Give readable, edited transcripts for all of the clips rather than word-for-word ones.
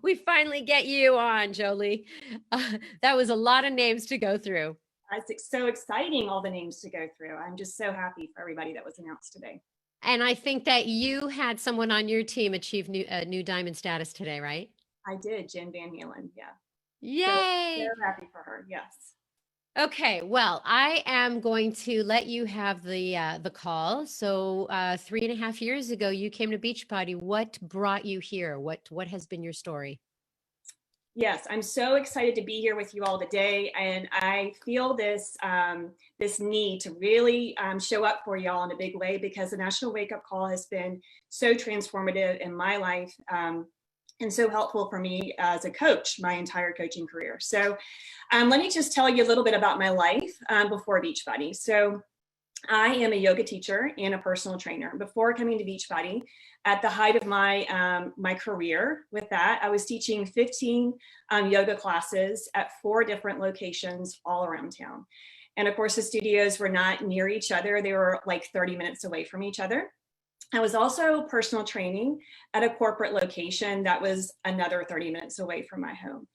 We finally get you on, Jolie. That was a lot of names to go through. It's so exciting, all the names to go through. I'm just so happy for everybody that was announced today. And I think that you had someone on your team achieve new diamond status today, right? I did, Jen Van Halen. Yeah. So Yay! happy for her. Yes. Okay, well, I am going to let you have the call. So, 3.5 years ago, you came to Beachbody. What brought you here? What has been your story? Yes, I'm so excited to be here with you all today, and I feel this need to really show up for y'all in a big way because the National Wake Up Call has been so transformative in my life, and so helpful for me as a coach my entire coaching career. So, let me just tell you a little bit about my life before Beachbody. So, I am a yoga teacher and a personal trainer. Before coming to Beachbody, at the height of my career with that, I was teaching 15 yoga classes at 4 different locations all around town. And of course, the studios were not near each other; they were like 30 minutes away from each other. I was also personal training at a corporate location that was another 30 minutes away from my home.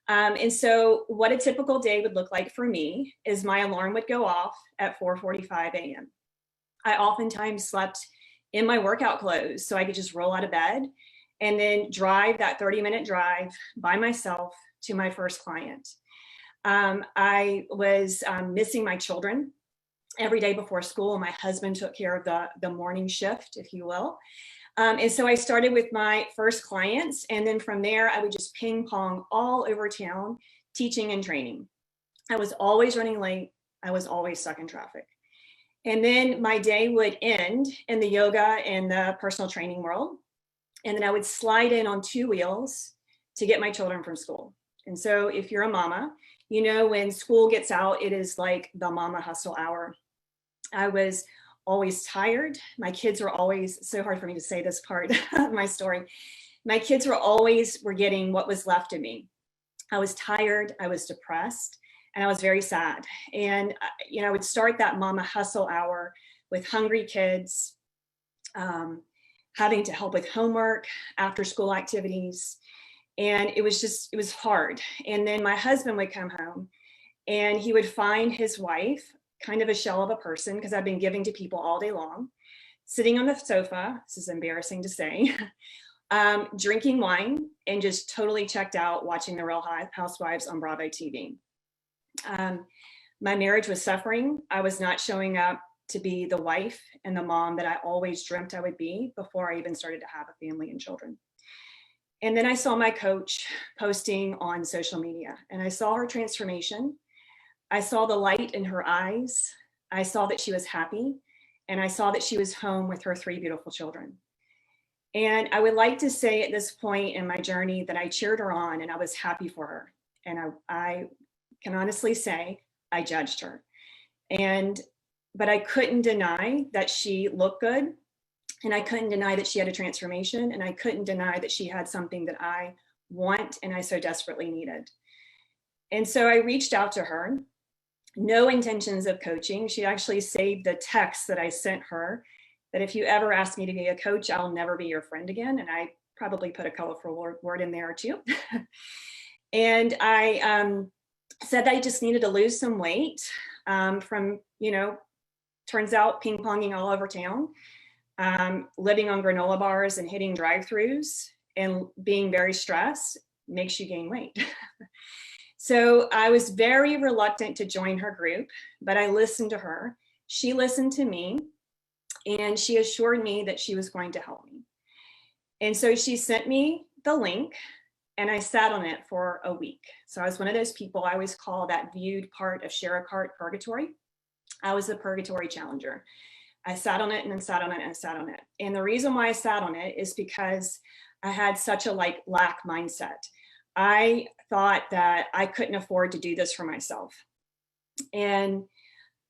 And so what a typical day would look like for me is my alarm would go off at 4:45 a.m. I oftentimes slept in my workout clothes so I could just roll out of bed and then drive that 30-minute drive by myself to my first client. I was missing my children every day before school. My husband took care of the morning shift, if you will. And so I started with my first clients. And then from there, I would just ping pong all over town, teaching and training. I was always running late. I was always stuck in traffic. And then my day would end in the yoga and the personal training world. And then I would slide in on 2 wheels to get my children from school. And so if you're a mama, you know, when school gets out, it is like the mama hustle hour. I was always tired. My kids were always, so hard for me to say this part of my story. My kids were getting what was left of me. I was tired, I was depressed, and I was very sad. And I would start that mama hustle hour with hungry kids, having to help with homework, after school activities. And it was hard. And then my husband would come home and he would find his wife, kind of a shell of a person, because I've been giving to people all day long, sitting on the sofa. This is embarrassing to say, drinking wine and just totally checked out watching The Real Housewives on Bravo TV. My marriage was suffering. I was not showing up to be the wife and the mom that I always dreamt I would be before I even started to have a family and children. And then I saw my coach posting on social media and I saw her transformation. I saw the light in her eyes. I saw that she was happy and I saw that she was home with her 3 beautiful children. And I would like to say at this point in my journey that I cheered her on and I was happy for her. And I can honestly say I judged her. But I couldn't deny that she looked good. And I couldn't deny that she had a transformation. And I couldn't deny that she had something that I want and I so desperately needed. And so I reached out to her, no intentions of coaching. She actually saved the text that I sent her that if you ever ask me to be a coach, I'll never be your friend again. And I probably put a colorful word in there too. And I said that I just needed to lose some weight from, turns out ping ponging all over town, living on granola bars and hitting drive-throughs and being very stressed makes you gain weight. So I was very reluctant to join her group, but I listened to her. She listened to me and she assured me that she was going to help me. And so she sent me the link and I sat on it for a week. So I was one of those people I always call that viewed part of Share a Cart purgatory. I was the purgatory challenger. I sat on it and then sat on it and sat on it. And the reason why I sat on it is because I had such a lack mindset. I thought that I couldn't afford to do this for myself. And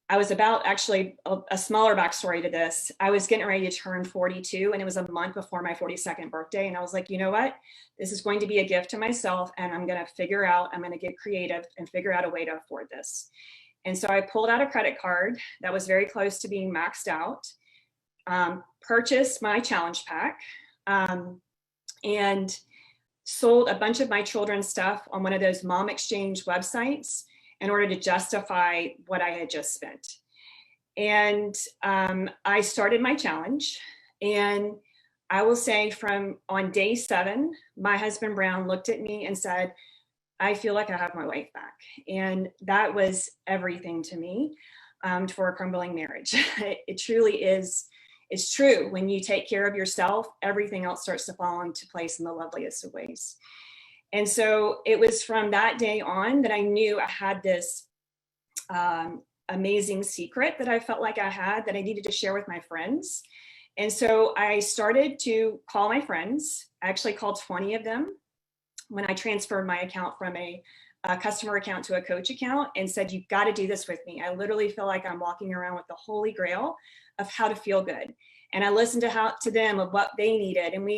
I was about, actually, a smaller backstory to this. I was getting ready to turn 42 and it was a month before my 42nd birthday. And I was like, you know what? This is going to be a gift to myself and I'm going to get creative and figure out a way to afford this. And so I pulled out a credit card that was very close to being maxed out, purchased my challenge pack, and sold a bunch of my children's stuff on one of those mom exchange websites in order to justify what I had just spent. And I started my challenge. And I will say from on day 7, my husband Brown looked at me and said, I feel like I have my life back. And that was everything to me for a crumbling marriage. It truly is. It's true. When you take care of yourself, everything else starts to fall into place in the loveliest of ways. And so it was from that day on that I knew I had this amazing secret that I felt like I had that I needed to share with my friends. And so I started to call my friends. I actually called 20 of them when I transferred my account from a customer account to a coach account, and said, you've got to do this with me. I literally feel like I'm walking around with the holy grail of how to feel good. And I listened to them of what they needed. And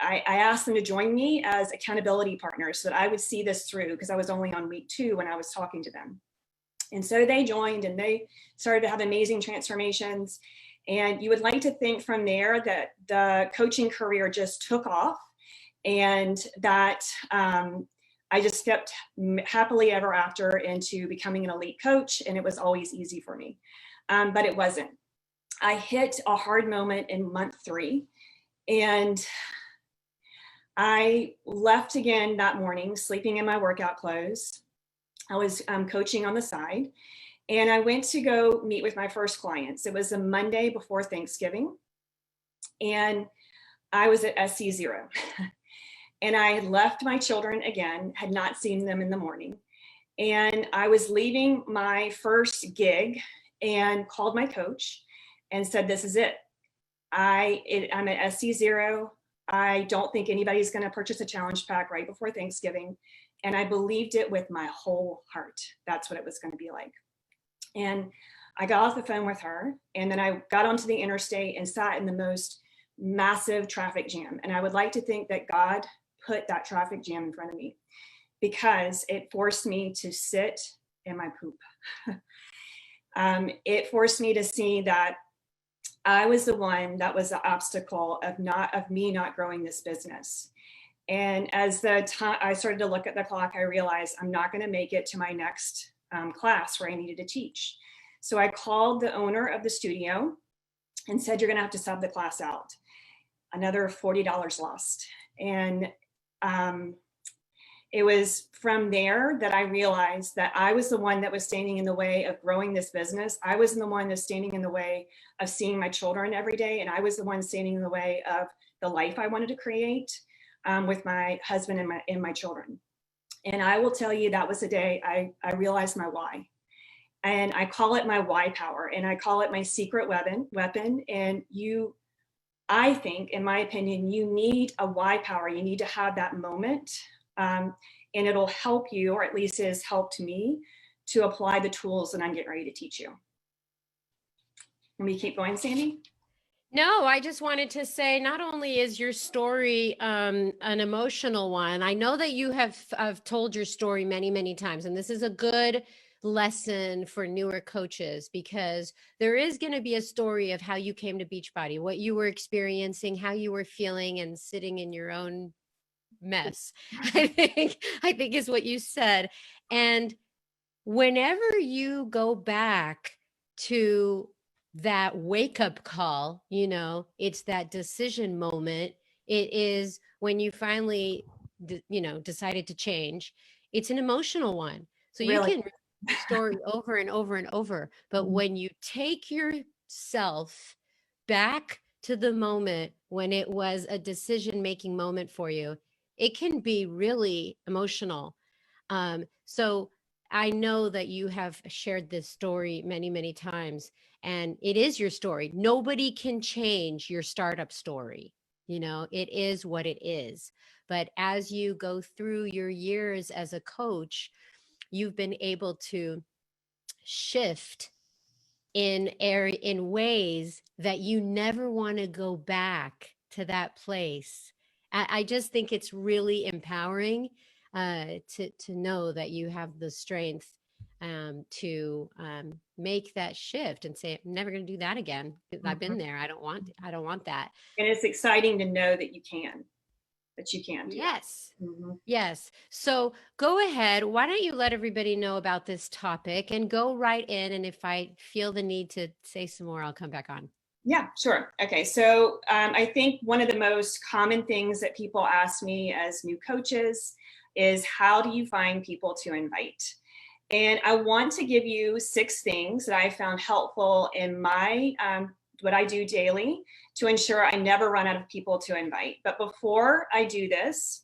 I asked them to join me as accountability partners so that I would see this through, because I was only on week 2 when I was talking to them. And so they joined and they started to have amazing transformations. And you would like to think from there that the coaching career just took off, and that I just stepped happily ever after into becoming an elite coach, and it was always easy for me. But it wasn't. I hit a hard moment in month 3, and I left again that morning, sleeping in my workout clothes. I was coaching on the side, and I went to go meet with my first clients. It was a Monday before Thanksgiving, and I was at SC0. And I had left my children again, had not seen them in the morning. And I was leaving my first gig and called my coach and said, this is it. I'm at SC0. I don't think anybody's going to purchase a challenge pack right before Thanksgiving. And I believed it with my whole heart. That's what it was going to be like. And I got off the phone with her, and then I got onto the interstate and sat in the most massive traffic jam. And I would like to think that God put that traffic jam in front of me, because it forced me to sit in my poop. It forced me to see that I was the one that was the obstacle of me not growing this business. And as the time I started to look at the clock, I realized I'm not going to make it to my next class where I needed to teach. So I called the owner of the studio and said, you're going to have to sub the class out. Another $40 lost. And it was from there that I realized that I was the one that was standing in the way of growing this business. I was the one that's standing in the way of seeing my children every day. And I was the one standing in the way of the life I wanted to create with my husband and my children. And I will tell you, that was the day I realized my why. And I call it my why power, and I call it my secret weapon. And I think, in my opinion, you need a why power. You need to have that moment, and it'll help you, or at least it has helped me, to apply the tools that I'm getting ready to teach you. Let me keep going, Sandy. No, I just wanted to say, not only is your story an emotional one, I know that you have told your story many, many times, and this is a good lesson for newer coaches, because there is going to be a story of how you came to Beachbody, what you were experiencing, how you were feeling, and sitting in your own mess. I think is what you said. And whenever you go back to that wake up call, it's that decision moment. It is when you finally, decided to change. It's an emotional one. So you Really? can read the story over and over and over. But when you take yourself back to the moment when it was a decision-making moment for you, it can be really emotional. So I know that you have shared this story many, many times, and it is your story. Nobody can change your startup story. It is what it is. But as you go through your years as a coach, you've been able to shift in ways that you never want to go back to that place. I just think it's really empowering to know that you have the strength to make that shift and say, I'm never going to do that again. I've been there. I don't want that. And it's exciting to know that you can. that you can do Yes. that. Mm-hmm. Yes. So go ahead. Why don't you let everybody know about this topic and go right in. And if I feel the need to say some more, I'll come back on. Yeah, sure. Okay. So I think one of the most common things that people ask me as new coaches is, how do you find people to invite? And I want to give you 6 things that I found helpful in my what I do daily to ensure I never run out of people to invite. But before I do this,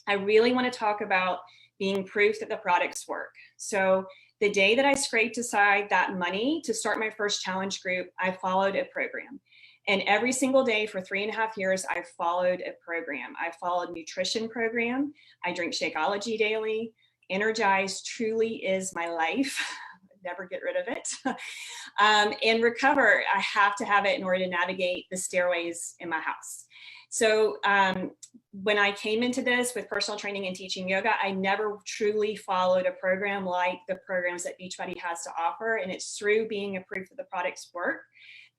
I really want to talk about being proof that the products work. So the day that I scraped aside that money to start my first challenge group, I followed a program. And every single day for 3.5 years, I followed a program. I followed nutrition program. I drink Shakeology daily. Energize truly is my life. Never get rid of it. And Recover, I have to have it in order to navigate the stairways in my house. So when I came into this with personal training and teaching yoga, I never truly followed a program like the programs that Beachbody has to offer. And it's through being a proof that the products work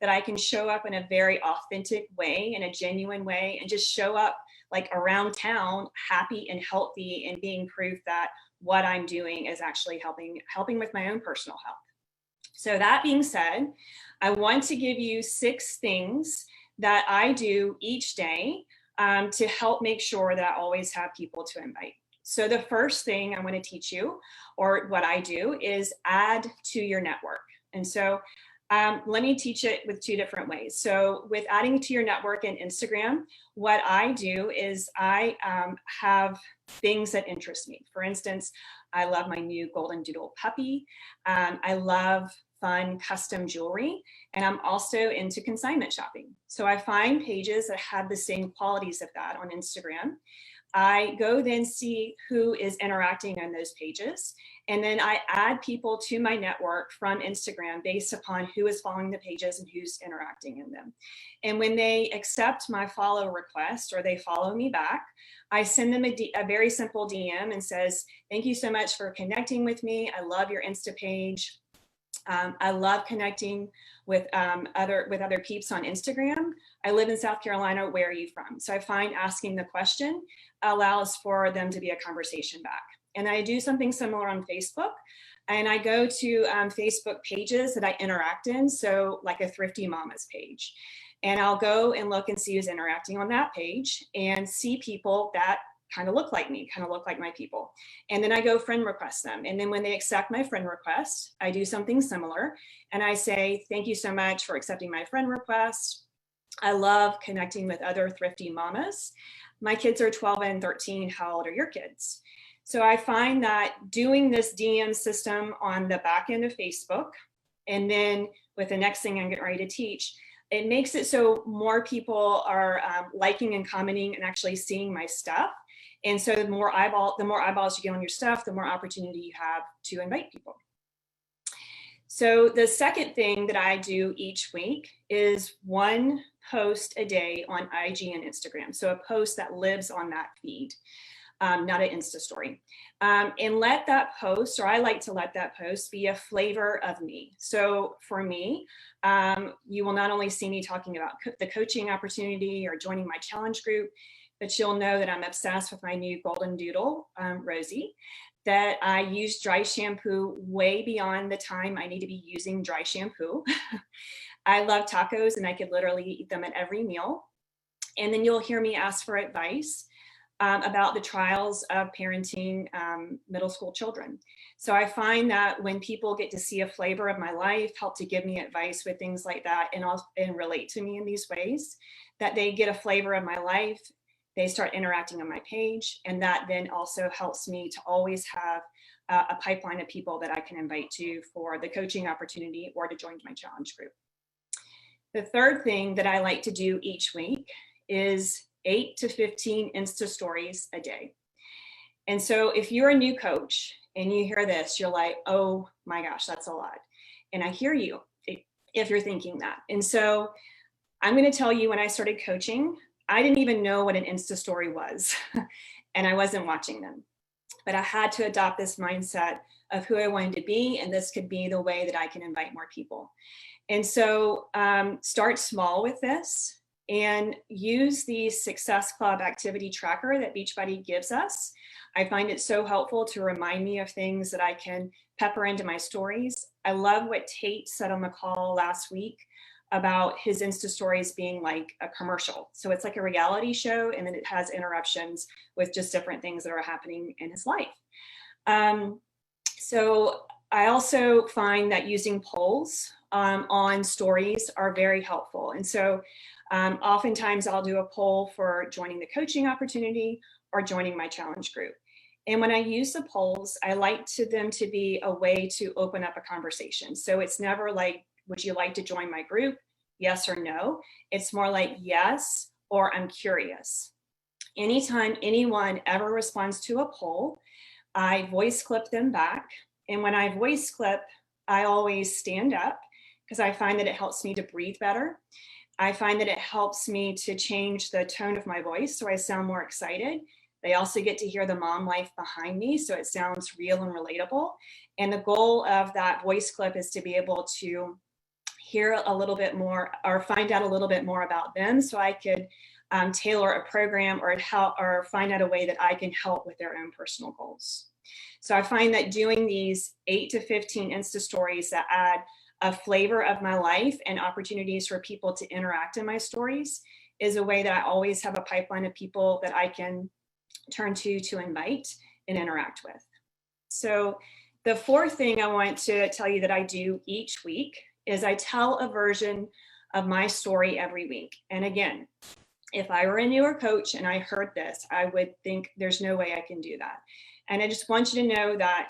that I can show up in a very authentic way, in a genuine way, and just show up like around town, happy and healthy, and being proof that what I'm doing is actually helping with my own personal health. So that being said, I want to give you 6 things that I do each day to help make sure that I always have people to invite. So the first thing I want to teach you, or what I do, is add to your network. And so let me teach it with 2 different ways. So with adding to your network in Instagram, what I do is I have things that interest me. For instance, I love my new golden doodle puppy. I love fun custom jewelry, and I'm also into consignment shopping. So I find pages that have the same qualities of that on Instagram. I go then see who is interacting on those pages, and then I add people to my network from Instagram based upon who is following the pages and who's interacting in them. And when they accept my follow request or they follow me back, I send them a very simple DM and says, thank you so much for connecting with me. I love your Insta page. I love connecting with other peeps on Instagram. I live in South Carolina. Where are you from? So I find asking the question allows for them to be a conversation back. And I do something similar on Facebook. And I go to Facebook pages that I interact in. So like a Thrifty Mamas page. And I'll go and look and see who's interacting on that page and see people that kind of look like me, kind of look like my people. And then I go friend request them. And then when they accept my friend request, I do something similar. And I say, thank you so much for accepting my friend request. I love connecting with other thrifty mamas. My kids are 12 and 13. How old are your kids? So I find that doing this DM system on the back end of Facebook, and then with the next thing I'm getting ready to teach, it makes it so more people are liking and commenting and actually seeing my stuff. And so the more eyeballs you get on your stuff, the more opportunity you have to invite people. So the second thing that I do each week is 1 post a day on IG and Instagram. So a post that lives on that feed, not an Insta story. And let that post, or I like to let that post, be a flavor of me. So for me, you will not only see me talking about the coaching opportunity or joining my challenge group, but you'll know that I'm obsessed with my new golden doodle, Rosie, that I use dry shampoo way beyond the time I need to be using dry shampoo. I love tacos and I could literally eat them at every meal. And then you'll hear me ask for advice about the trials of parenting middle school children. So I find that when people get to see a flavor of my life, help to give me advice with things like that, and relate to me in these ways, that they get a flavor of my life, they start interacting on my page, and that then also helps me to always have a pipeline of people that I can invite to for the coaching opportunity or to join my challenge group. The third thing that I like to do each week is 8 to 15 Insta stories a day. And so if you're a new coach and you hear this, you're like, oh my gosh, that's a lot. And I hear you if you're thinking that. And so I'm going to tell you, when I started coaching, I didn't even know what an Insta story was, and I wasn't watching them. But I had to adopt this mindset of who I wanted to be, and this could be the way that I can invite more people. And so start small with this. and use the Success Club activity tracker that Beachbody gives us. I find it so helpful to remind me of things that I can pepper into my stories. I love what Tate said on the call last week about his Insta stories being like a commercial. So it's like a reality show, and then it has interruptions with just different things that are happening in his life. So I also find that using polls on stories are very helpful. And so oftentimes I'll do a poll for joining the coaching opportunity or joining my challenge group. And when I use the polls, I like them to be a way to open up a conversation. So it's never like, would you like to join my group? Yes or no. It's more like yes, or I'm curious. Anytime anyone ever responds to a poll, I voice clip them back. And when I voice clip, I always stand up because I find that it helps me to breathe better. I find that it helps me to change the tone of my voice so I sound more excited. They also get to hear the mom life behind me, so it sounds real and relatable. And the goal of that voice clip is to be able to hear a little bit more or find out a little bit more about them so I could tailor a program or find out a way that I can help with their own personal goals. So I find that doing these 8 to 15 Insta stories that add a flavor of my life and opportunities for people to interact in my stories is a way that I always have a pipeline of people that I can turn to invite and interact with. So the fourth thing I want to tell you that I do each week is I tell a version of my story every week. And again, if I were a newer coach and I heard this, I would think there's no way I can do that. And I just want you to know that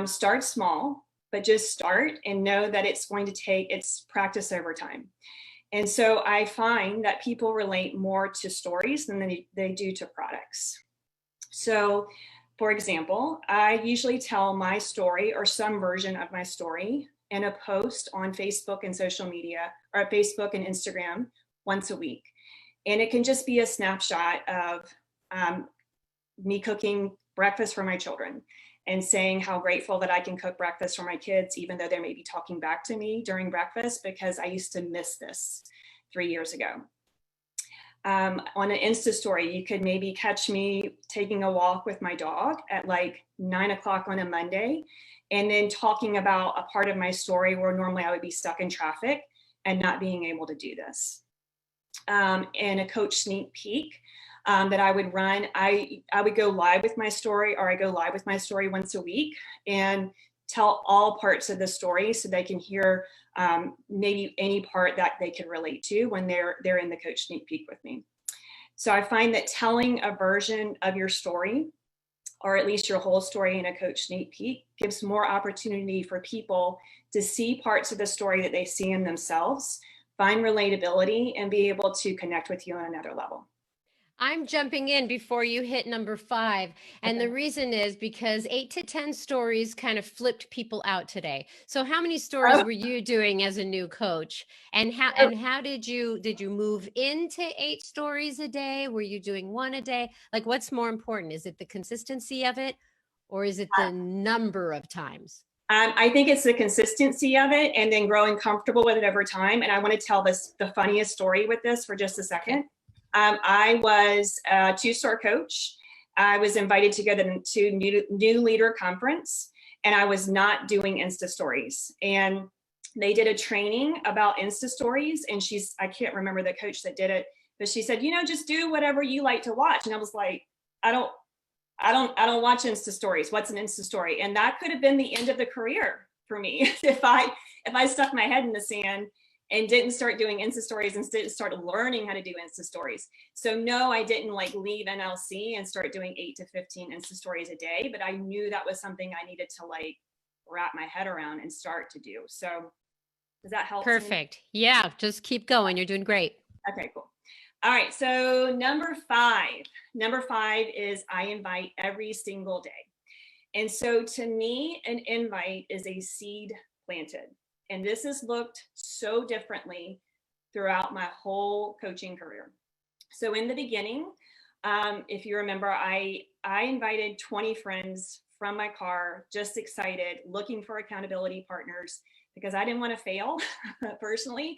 start small, but just start and know that it's going to take its practice over time. And so I find that people relate more to stories than they do to products. So for example, I usually tell my story or some version of my story in a post on Facebook and social media, or Facebook and Instagram once a week. And it can just be a snapshot of me cooking breakfast for my children and saying how grateful that I can cook breakfast for my kids, even though they may be talking back to me during breakfast, because I used to miss this 3 years ago. On an Insta story, you could maybe catch me taking a walk with my dog at like 9 o'clock on a Monday, and then talking about a part of my story where normally I would be stuck in traffic and not being able to do this. And a coach sneak peek that I would run. I would go live with my story, or I go live with my story once a week and tell all parts of the story so they can hear maybe any part that they could relate to when they're in the coach sneak peek with me. So I find that telling a version of your story, or at least your whole story in a coach sneak peek, gives more opportunity for people to see parts of the story that they see in themselves, find relatability, and be able to connect with you on another level. I'm jumping in before you hit number 5. And Okay. the reason is because 8 to 10 stories kind of flipped people out today. So how many stories were you doing as a new coach? And how did you move into 8 stories a day? Were you doing 1 a day? Like, what's more important? Is it the consistency of it, or is it the number of times? I think it's the consistency of it and then growing comfortable with it over time. And I want to tell the funniest story with this for just a second. Okay. I was a 2-star coach. I was invited to go to New Leader Conference, and I was not doing Insta Stories. And they did a training about Insta Stories, and I can't remember the coach that did it, but she said, just do whatever you like to watch. And I was like, I don't watch Insta Stories. What's an Insta Story? And that could have been the end of the career for me if I stuck my head in the sand and didn't start doing Insta Stories and didn't start learning how to do Insta Stories. So no, I didn't leave NLC and start doing 8 to 15 Insta Stories a day, but I knew that was something I needed to wrap my head around and start to do. So does that help? Perfect. Yeah, just keep going. You're doing great. Okay, cool. All right, so number 5. Number 5 is I invite every single day. And so to me, an invite is a seed planted. And this has looked so differently throughout my whole coaching career. So in the beginning, if you remember, I invited 20 friends from my car, just excited, looking for accountability partners, because I didn't want to fail personally.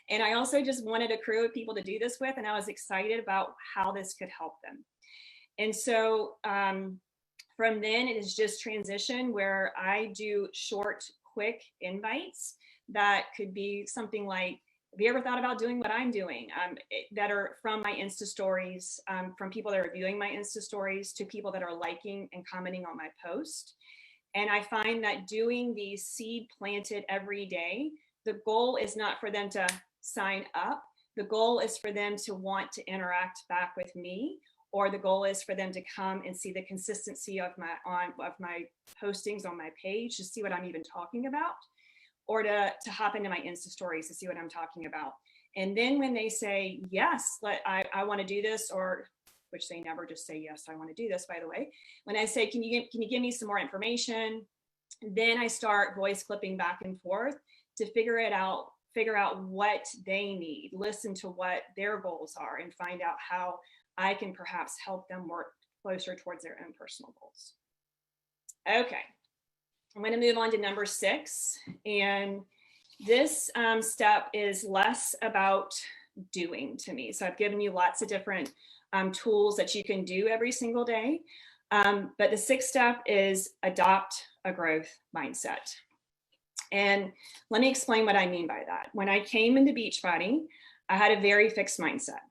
And I also just wanted a crew of people to do this with. And I was excited about how this could help them. And so from then it is just transition where I do short, quick invites that could be something like, have you ever thought about doing what I'm doing? That are from my Insta stories, from people that are viewing my Insta stories to people that are liking and commenting on my post. And I find that doing these seed planted every day, the goal is not for them to sign up. The goal is for them to want to interact back with me, or the goal is for them to come and see the consistency of my postings on my page to see what I'm even talking about, or to hop into my Insta stories to see what I'm talking about. And then when they say, yes, I want to do this, or which they never just say, yes, I want to do this, by the way. When I say, can you give me some more information? Then I start voice clipping back and forth to figure out what they need, listen to what their goals are, and find out how I can perhaps help them work closer towards their own personal goals. Okay, I'm going to move on to number 6. And this step is less about doing to me. So I've given you lots of different tools that you can do every single day. But the 6th step is adopt a growth mindset. And let me explain what I mean by that. When I came into Beachbody, I had a very fixed mindset.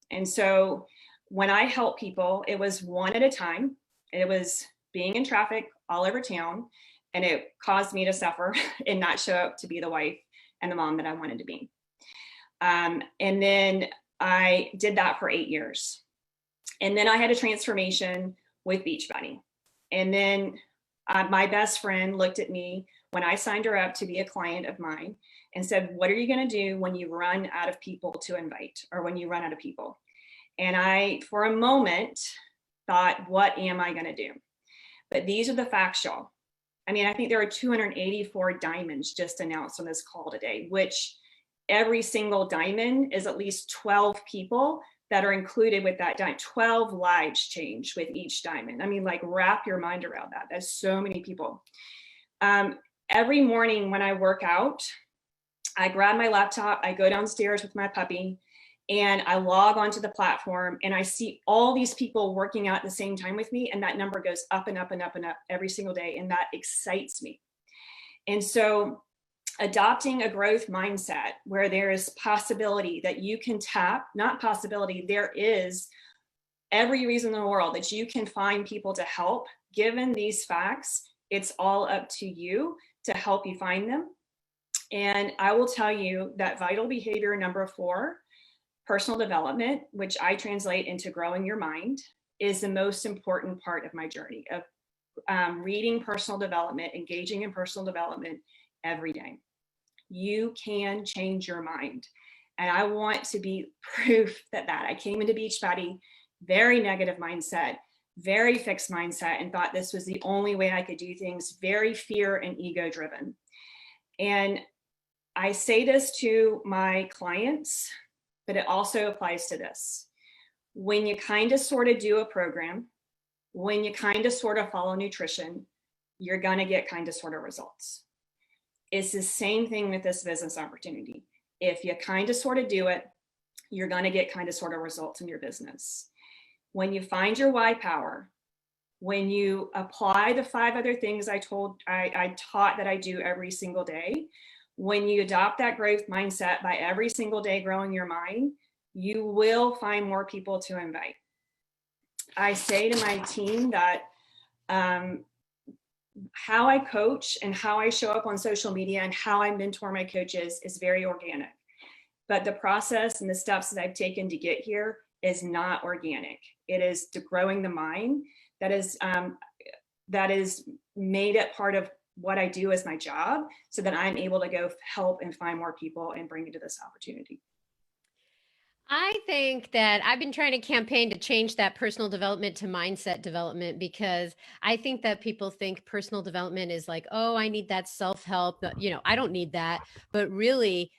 And so when I help people, it was one at a time. It was being in traffic all over town, and it caused me to suffer and not show up to be the wife and the mom that I wanted to be. And then I did that for 8 years. And then I had a transformation with Beachbody. And then my best friend looked at me when I signed her up to be a client of mine and said, what are you going to do when you run out of people to invite, or when you run out of people? And I, for a moment, thought, what am I going to do? But these are the facts, y'all. I mean, I think there are 284 diamonds just announced on this call today, which every single diamond is at least 12 people that are included with that diamond. 12 lives change with each diamond. I mean, like, wrap your mind around that. That's so many people. Every morning when I work out, I grab my laptop, I go downstairs with my puppy, and I log onto the platform, and I see all these people working out at the same time with me. And that number goes up and up and up and up every single day. And that excites me. And so adopting a growth mindset where there is possibility that you can tap, not possibility, there is every reason in the world that you can find people to help. Given these facts, it's all up to you to help you find them. And I will tell you that vital behavior number 4, personal development, which I translate into growing your mind, is the most important part of my journey of reading personal development, engaging in personal development every day. You can change your mind. And I want to be proof that I came into Beachbody, very negative mindset, very fixed mindset, and thought this was the only way I could do things, very fear and ego driven. And I say this to my clients, but it also applies to this. When you kind of sort of do a program, when you kind of sort of follow nutrition, you're going to get kind of sort of results. It's the same thing with this business opportunity. If you kind of sort of do it, you're going to get kind of sort of results in your business. When you find your why power, when you apply the 5 other things I taught that I do every single day, when you adopt that growth mindset by every single day growing your mind, you will find more people to invite. I say to my team that how I coach and how I show up on social media and how I mentor my coaches is very organic. But the process and the steps that I've taken to get here is not organic. It is to growing the mind that is made it part of what I do as my job, so that I'm able to go help and find more people and bring into this opportunity. I think that I've been trying to campaign to change that personal development to mindset development, because I think that people think personal development is like, oh, I need that self-help. I don't need that. But really,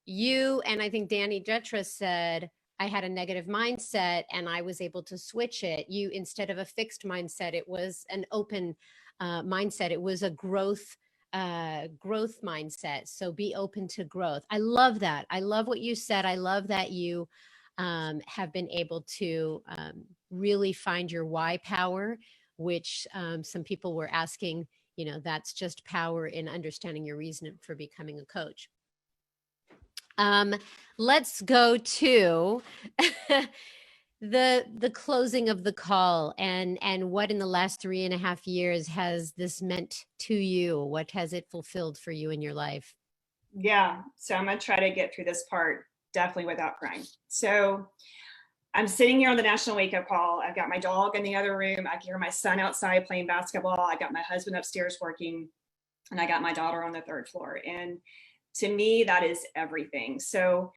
and I think Danny Jetra said, I had a negative mindset and I was able to switch it. Instead of a fixed mindset, it was an open mindset. It was a growth growth mindset. So be open to growth. I love that. I love what you said. I love that you have been able to really find your why power, which some people were asking, that's just power in understanding your reason for becoming a coach. Let's go to the closing of the call, and what in the last 3.5 years has this meant to you? What has it fulfilled for you in your life? Yeah, so I'm gonna try to get through this part definitely without crying. So I'm sitting here on the National Wake Up Call. I've got my dog in the other room. I can hear my son outside playing basketball. I got my husband upstairs working, and I got my daughter on the third floor. And to me, that is everything. So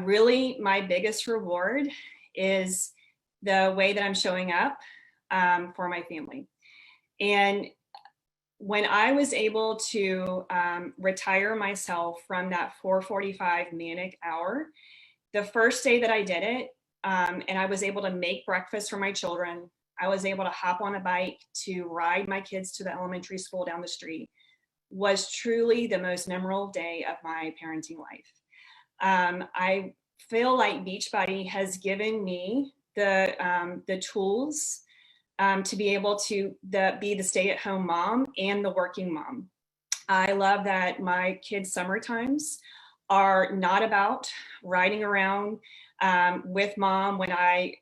really my biggest reward is the way that I'm showing up for my family. And when I was able to retire myself from that 4:45 manic hour, the first day that I did it, and I was able to make breakfast for my children, I was able to hop on a bike to ride my kids to the elementary school down the street, was truly the most memorable day of my parenting life. I feel like Beachbody has given me the tools to be able to be the stay-at-home mom and the working mom. I love that my kids' summer times are not about riding around with mom when I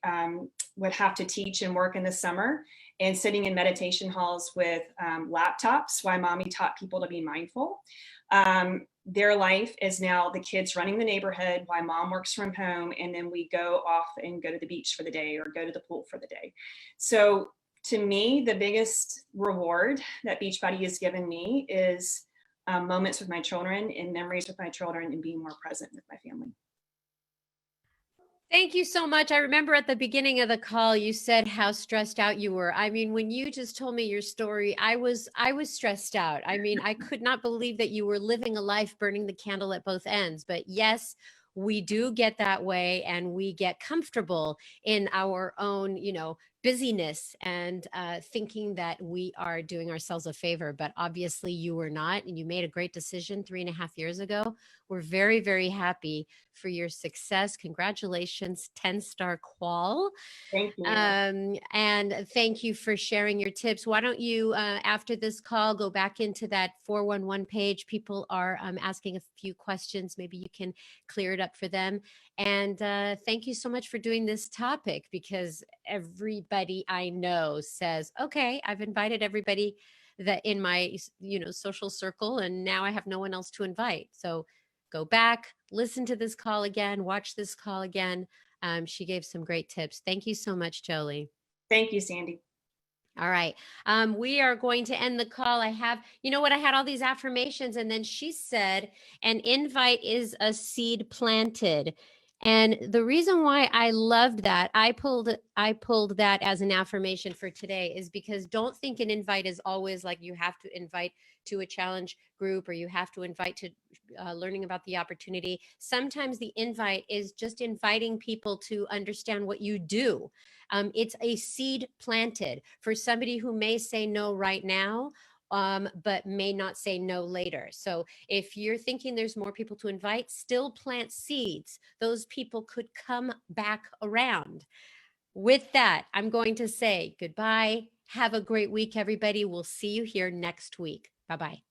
would have to teach and work in the summer, and sitting in meditation halls with laptops while mommy taught people to be mindful. Their life is now the kids running the neighborhood while mom works from home, and then we go off and go to the beach for the day or go to the pool for the day. So to me, the biggest reward that Beachbody has given me is moments with my children and memories with my children and being more present with my family. Thank you so much. I remember at the beginning of the call, you said how stressed out you were. I mean, when you just told me your story, I was stressed out. I mean, I could not believe that you were living a life burning the candle at both ends. But yes, we do get that way, and we get comfortable in our own, busyness, and thinking that we are doing ourselves a favor. But obviously you were not, and you made a great decision 3.5 years ago. We're very, very happy for your success. Congratulations, 10-star qual. Thank you. And thank you for sharing your tips. Why don't you, after this call, go back into that 411 page? People are asking a few questions. Maybe you can clear it up for them. And thank you so much for doing this topic, because everybody I know says, okay, I've invited everybody that in my, social circle, and now I have no one else to invite. So go back, listen to this call again, watch this call again. She gave some great tips. Thank you so much, Jolie. Thank you, Sandy. All right. We are going to end the call. I have, I had all these affirmations, and then she said, an invite is a seed planted. And the reason why I loved that, I pulled that as an affirmation for today, is because don't think an invite is always like you have to invite to a challenge group, or you have to invite to learning about the opportunity. Sometimes the invite is just inviting people to understand what you do. It's a seed planted for somebody who may say no right now, but may not say no later. So if you're thinking there's more people to invite, still plant seeds. Those people could come back around. With that, I'm going to say goodbye. Have a great week, everybody. We'll see you here next week. Bye-bye.